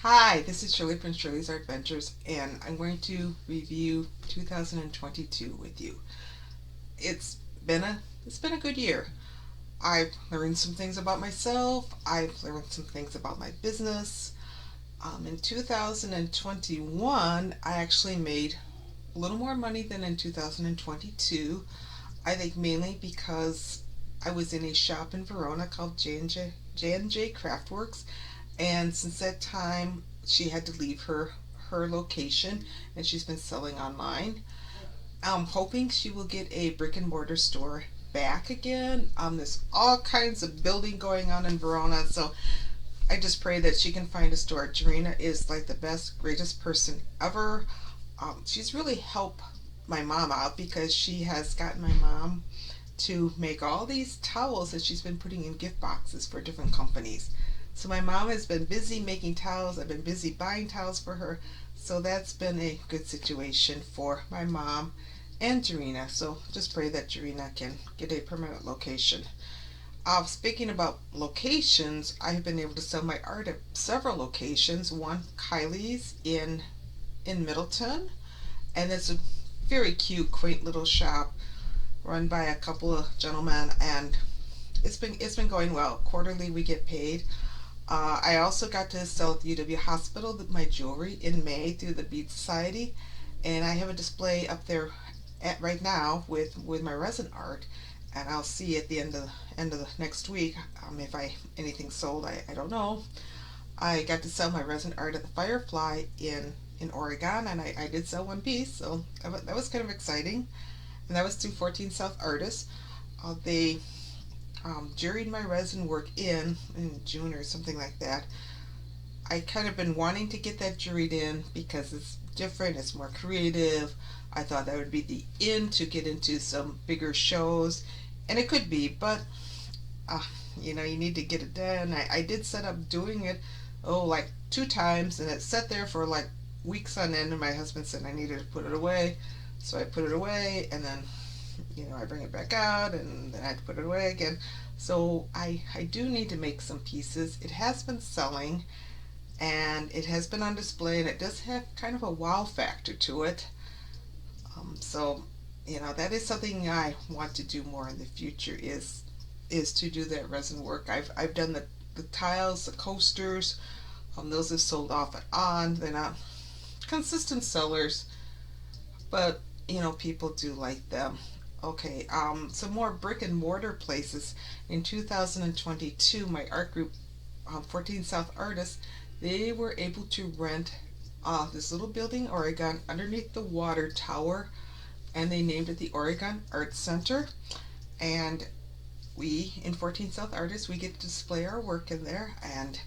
Hi, this is Shirley from Shirley's Art Ventures, and I'm going to review 2022 with you. It's been a it's been a good year. I've learned some things about myself. I've learned some things about my business. In 2021, I actually made a little more money than in 2022. I think mainly because I was in a shop in Verona called J&J Craftworks, and since that time she had to leave her location and she's been selling online. I'm hoping she will get a brick and mortar store back again. There's all kinds of building going on in Verona, so I just pray that she can find a store. Jarena is like the best, greatest person ever. She's really helped my mom out because she has gotten my mom to make all these towels that she's been putting in gift boxes for different companies. So my mom has been busy making towels. I've been busy buying towels for her. So that's been a good situation for my mom and Jarena. So just pray that Jarena can get a permanent location. Speaking about locations, I have been able to sell my art at several locations. One, Kylie's in Middleton, and it's a very cute, quaint little shop run by a couple of gentlemen, and it's been going well. Quarterly, we get paid. I also got to sell at the UW Hospital my jewelry in May through the Bead Society, and I have a display up there right now with my resin art, and I'll see at the end of the next week if I anything sold. I don't know. I got to sell my resin art at the Firefly in Oregon, and I did sell one piece, so that was kind of exciting. And that was through 14 South Artists. They juried my resin work in June or something like that. I kind of been wanting to get that juried in because it's different, it's more creative. I thought that would be the in to get into some bigger shows, and it could be, but uh, you need to get it done. I did set up doing it, like two times, and it sat there for like weeks on end, and my husband said I needed to put it away. So I put it away, and then I bring it back out, and then I had to put it away again. So I do need to make some pieces. It has been selling, and it has been on display, and it does have kind of a wow factor to it. So that is something I want to do more in the future is to do that resin work. I've done the tiles, the coasters. Those have sold off and on. They're not consistent sellers, but people do like them. Okay, some more brick and mortar places. In 2022, my art group, 14 South Artists, they were able to rent this little building, Oregon, underneath the water tower, and they named it the Oregon Art Center. And we, in 14 South Artists, we get to display our work in there, and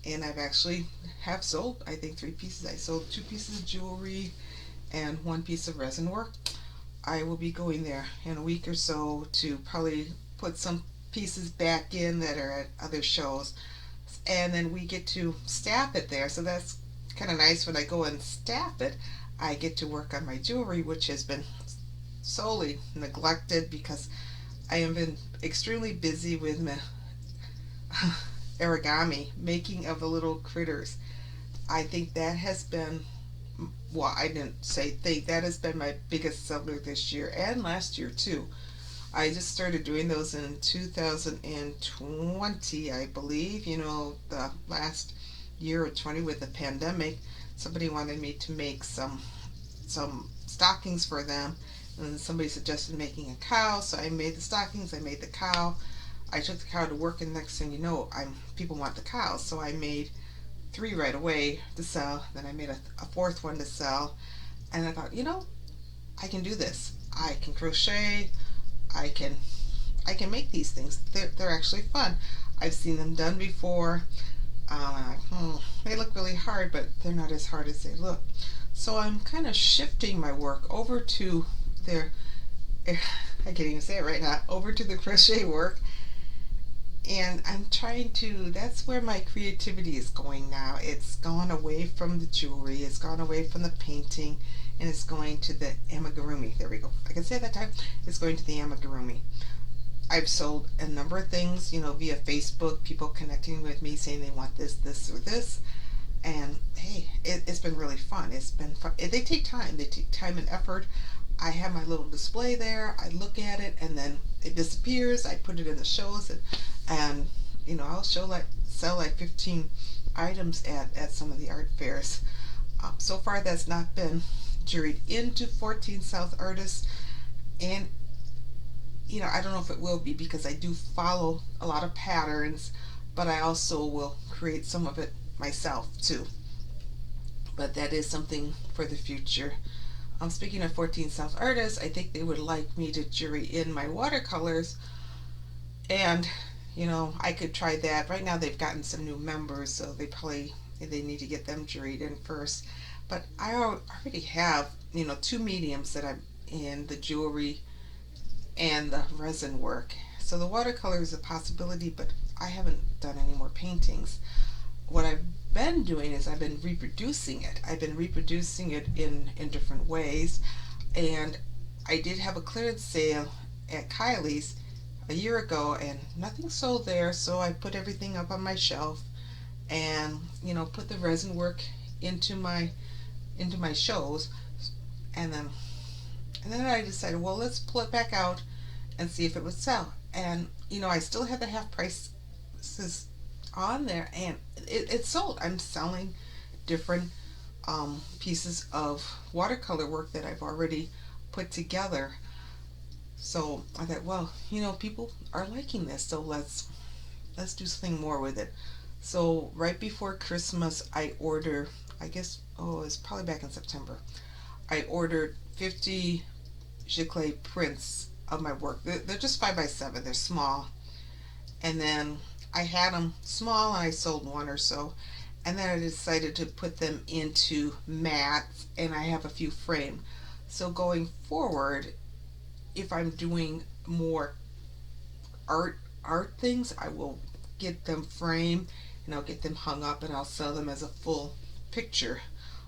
I've actually have sold, I think, three pieces. I sold two pieces of jewelry and one piece of resin work. I will be going there in a week or so to probably put some pieces back in that are at other shows. And then we get to staff it there. So that's kind of nice. When I go and staff it, I get to work on my jewelry, which has been solely neglected because I have been extremely busy with my origami, making of the little critters. I think that has been, well, I didn't say think, that has been my biggest seller this year and last year too. I just started doing those in 2020, I believe. The last year or 20 with the pandemic, somebody wanted me to make some stockings for them, and somebody suggested making a cow, so I made the stockings. I made the cow. I took the cow to work, and next thing you know, people want the cow, so I made three right away to sell. Then I made a fourth one to sell, and I thought, I can do this. I can crochet. I can make these things. They're actually fun. I've seen them done before. They look really hard, but they're not as hard as they look. So I'm kind of shifting my work over to their. I can't even say it right now. Over to the crochet work, and I'm trying to, that's where my creativity is going now. It's gone away from the jewelry, it's gone away from the painting, and it's going to the amigurumi. There we go, I can say it that time. It's going to the amigurumi. I've sold a number of things, via Facebook, people connecting with me saying they want this, this, or this, And hey, it's been really fun. It's been fun. They take time. They take time and effort. I have my little display there. I look at it, and then it disappears. I put it in the shows, and I'll sell like 15 items at some of the art fairs. So far, that's not been juried into 14 South artists, and I don't know if it will be because I do follow a lot of patterns, but I also will create some of it myself too. But that is something for the future. Speaking of 14 South artists, I think they would like me to jury in my watercolors, and I could try that. Right now, they've gotten some new members, so they need to get them juried in first. But I already have two mediums that I'm in: the jewelry and the resin work. So the watercolor is a possibility, but I haven't done any more paintings. What I've been doing is I've been reproducing it. I've been reproducing it in different ways, and I did have a clearance sale at Kylie's a year ago, and nothing sold there. So I put everything up on my shelf, and put the resin work into my shows, and then I decided, well, let's pull it back out and see if it would sell. And I still had the half prices on there, and it sold. I'm selling different pieces of watercolor work that I've already put together. So I thought, well, people are liking this, so let's do something more with it. So right before Christmas, I ordered, I guess, it's probably back in September. I ordered 50 giclée prints of my work. They're just 5x7. They're small, and then I had them small, and I sold one or so, and then I decided to put them into mats, and I have a few framed. So going forward, if I'm doing more art things, I will get them framed, and I'll get them hung up, and I'll sell them as a full picture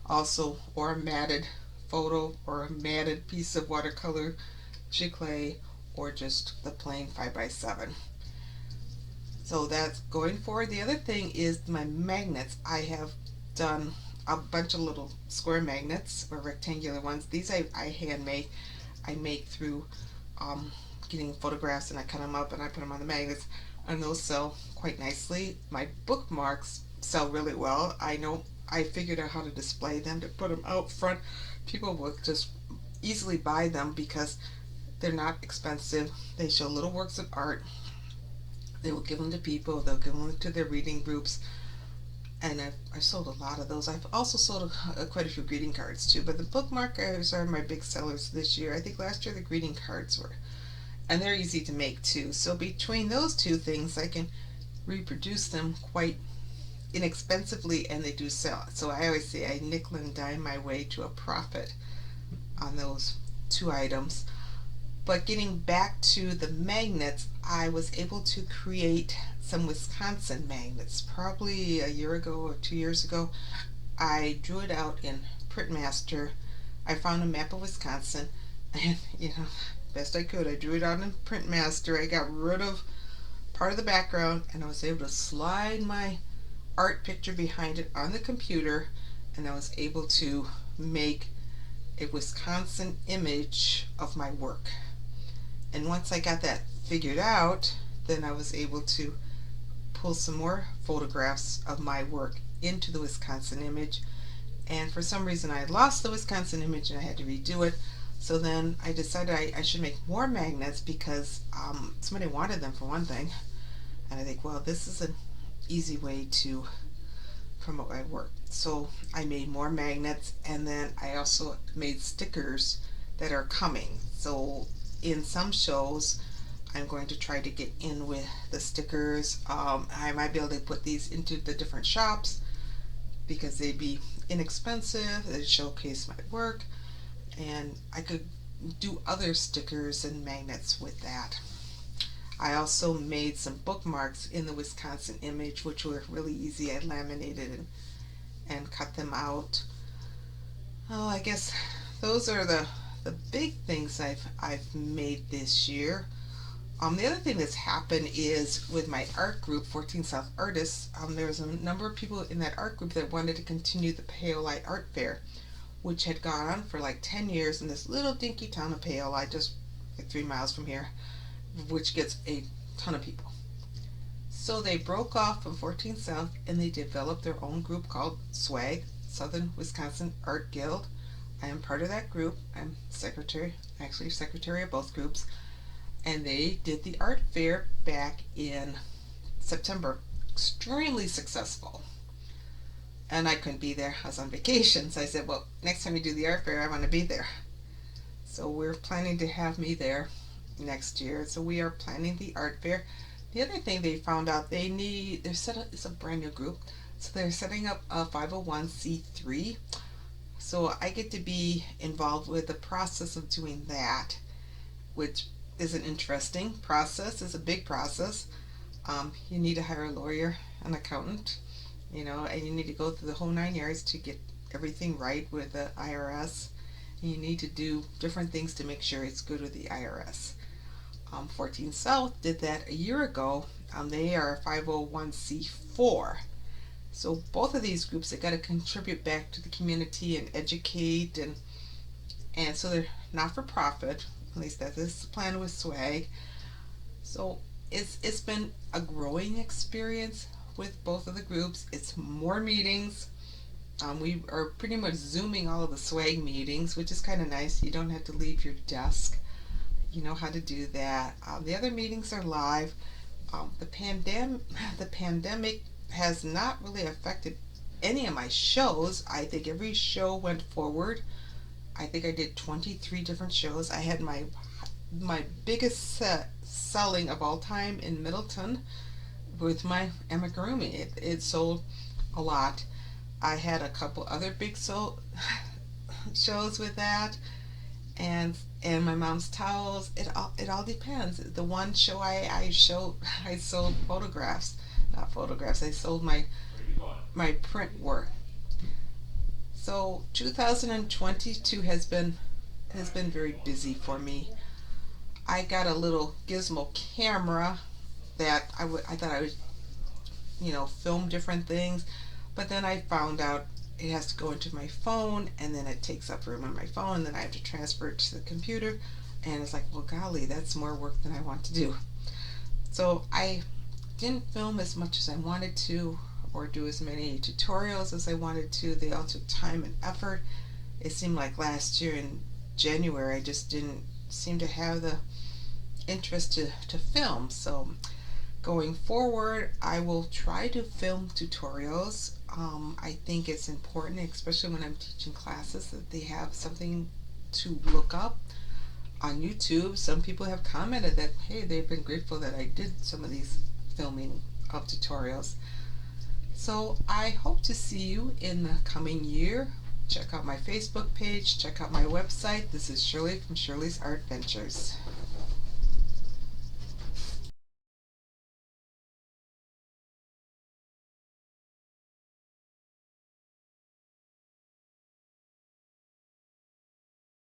also, or a matted photo, or a matted piece of watercolor giclée, or just the plain 5x7. So that's going forward. The other thing is my magnets. I have done a bunch of little square magnets, or rectangular ones. These I hand make. I make through getting photographs, and I cut them up and I put them on the magnets, and those sell quite nicely. My bookmarks sell really well. I figured out how to display them, to put them out front. People will just easily buy them because they're not expensive. They show little works of art. They will give them to people. They'll give them to their reading groups. And I've sold a lot of those. I've also sold quite a few greeting cards too. But the bookmarkers are my big sellers this year. I think last year the greeting cards were. And they're easy to make too. So between those two things, I can reproduce them quite inexpensively, and they do sell. So I always say I nickel and dime my way to a profit on those two items. But getting back to the magnets, I was able to create some Wisconsin magnets. Probably a year ago or 2 years ago, I drew it out in Printmaster. I found a map of Wisconsin, and best I could, I drew it out in Printmaster. I got rid of part of the background, and I was able to slide my art picture behind it on the computer, and I was able to make a Wisconsin image of my work. And once I got that figured out, then I was able to pull some more photographs of my work into the Wisconsin image. And for some reason I lost the Wisconsin image and I had to redo it. So then I decided I should make more magnets because somebody wanted them, for one thing. And I think, well, this is an easy way to promote my work. So I made more magnets, and then I also made stickers that are coming. So in some shows, I'm going to try to get in with the stickers. I might be able to put these into the different shops because they'd be inexpensive. They'd showcase my work, and I could do other stickers and magnets with that. I also made some bookmarks in the Wisconsin image, which were really easy. I laminated and cut them out. Oh, I guess those are the big things I've made this year. The other thing that's happened is with my art group, 14 South Artists, there was a number of people in that art group that wanted to continue the Paoli Art Fair, which had gone on for like 10 years in this little dinky town of Paoli, just like 3 miles from here, which gets a ton of people. So they broke off from 14 South and they developed their own group called SWAG, Southern Wisconsin Art Guild. I am part of that group. I'm secretary, actually secretary of both groups. And they did the art fair back in September. Extremely successful. And I couldn't be there. I was on vacation. So I said, well, next time you do the art fair, I want to be there. So we're planning to have me there next year. So we are planning the art fair. The other thing they found out it's a brand new group. So they're setting up a 501c3. So I get to be involved with the process of doing that, which is an interesting process. It's a big process. You need to hire a lawyer, an accountant, and you need to go through the whole 9 yards to get everything right with the IRS. And you need to do different things to make sure it's good with the IRS. 14 South did that a year ago. They are 501c4. So both of these groups, they got to contribute back to the community and educate, and so they're not for profit. At least that is the plan with SWAG. So it's been a growing experience with both of the groups. It's more meetings. We are pretty much Zooming all of the SWAG meetings, which is kind of nice. You don't have to leave your desk. You know how to do that. The other meetings are live. The pandemic has not really affected any of my shows. I think every show went forward. I think I did 23 different shows. I had my biggest selling of all time in Middleton with my amigurumi. It sold a lot. I had a couple other big shows with that, and my mom's towels. It all depends. The one show I sold photographs, not photographs. I sold my print work. So 2022 has been very busy for me. I got a little gizmo camera that I thought I would film different things, but then I found out it has to go into my phone, and then it takes up room on my phone, and then I have to transfer it to the computer, and it's like, well, golly, that's more work than I want to do. So I didn't film as much as I wanted to, or do as many tutorials as I wanted to. They all took time and effort. It seemed like last year in January I just didn't seem to have the interest to film. So going forward, I will try to film tutorials. I think it's important, especially when I'm teaching classes, that they have something to look up on YouTube. Some people have commented that, hey, they've been grateful that I did some of these filming of tutorials. So I hope to see you in the coming year. Check out my Facebook page, check out my website. This is Shirley from Shirley's Art Ventures.